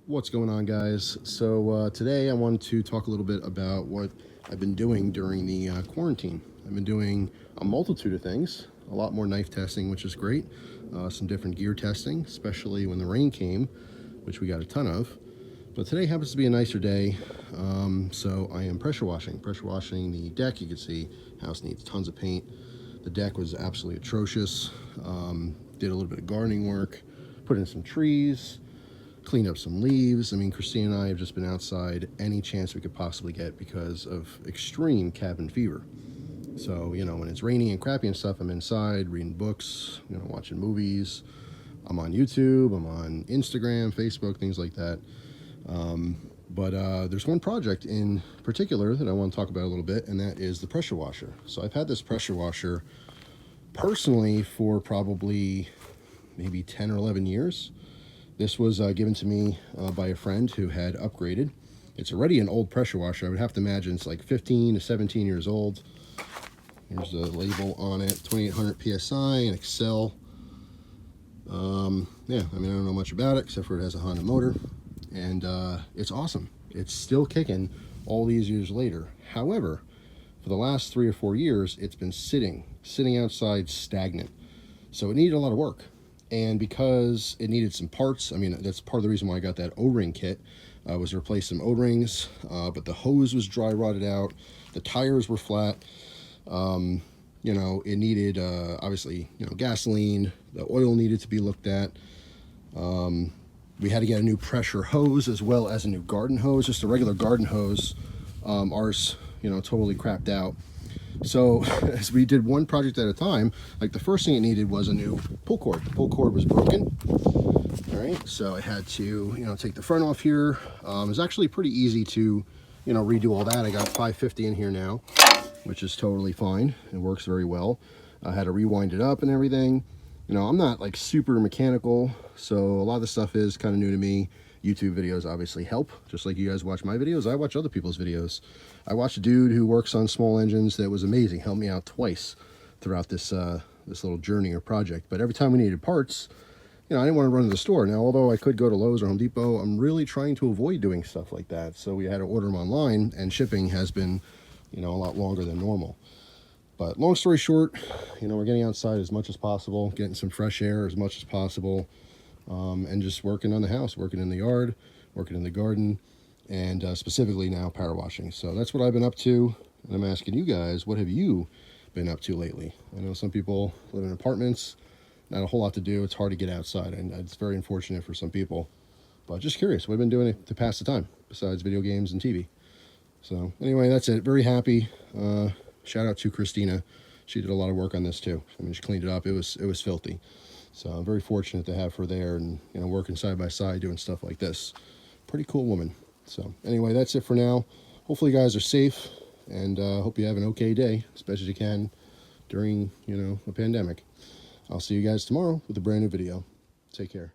What's going on, guys? So today I wanted to talk a little bit about what I've been doing during the quarantine. I've been doing a multitude of things, a lot more knife testing, which is great, some different gear testing, especially when the rain came, which we got a ton of. But today happens to be a nicer day, so I am pressure washing the deck. You can see house needs tons of paint. The deck was absolutely atrocious. Did a little bit of gardening work, put in some trees, cleaned up some leaves. I mean, Christina and I have just been outside any chance we could possibly get because of extreme cabin fever. So, you know, when it's rainy and crappy and stuff, I'm inside reading books, you know, watching movies. I'm on YouTube, I'm on Instagram, Facebook, things like that. But there's one project in particular that I want to talk about a little bit, and that is the pressure washer. So I've had this pressure washer personally for probably maybe 10 or 11 years. This was given to me by a friend who had upgraded. It's already an old pressure washer. I would have to imagine it's like 15 to 17 years old. Here's the label on it, 2800 PSI and Excel. Yeah, I mean, I don't know much about it except for it has a Honda motor. And it's awesome. It's still kicking all these years later. However, for the last 3 or 4 years, it's been sitting outside stagnant. So it needed a lot of work. And because it needed some parts, I mean, that's part of the reason why I got that O-ring kit, was to replace some O-rings, but the hose was dry rotted out, the tires were flat, you know, it needed, obviously, you know, gasoline, the oil needed to be looked at. We had to get a new pressure hose as well as a new garden hose, just a regular garden hose. Ours, you know, totally crapped out. So as we did one project at a time, like the first thing it needed was a new pull cord. The pull cord was broken. All right, so I had to, you know, take the front off here. It was actually pretty easy to, you know, redo all that. I got 550 in here now, which is totally fine. It works very well. I had to rewind it up and everything. You know, I'm not like super mechanical, so a lot of the stuff is kind of new to me. YouTube videos obviously help. Just like you guys watch my videos, I watch other people's videos. I watched a dude who works on small engines that was amazing, helped me out twice throughout this this little journey or project. But every time we needed parts, you know, I didn't want to run to the store. Now, although I could go to Lowe's or Home Depot, I'm really trying to avoid doing stuff like that. So we had to order them online, and shipping has been, you know, a lot longer than normal. But long story short, you know, we're getting outside as much as possible, getting some fresh air as much as possible. And just working on the house, working in the yard, working in the garden, and specifically now power washing. So that's what I've been up to, and I'm asking you guys, what have you been up to lately? I know some people live in apartments, not a whole lot to do. It's hard to get outside, and it's very unfortunate for some people. But just curious, what have you been doing to pass the time besides video games and TV? So anyway, that's it. Very happy. Shout out to Christina. She did a lot of work on this too. I mean, she cleaned it up. It was filthy. So I'm very fortunate to have her there and, you know, working side by side doing stuff like this. Pretty cool woman. So anyway, that's it for now. Hopefully you guys are safe, and hope you have an okay day, as best as you can during, you know, a pandemic. I'll see you guys tomorrow with a brand new video. Take care.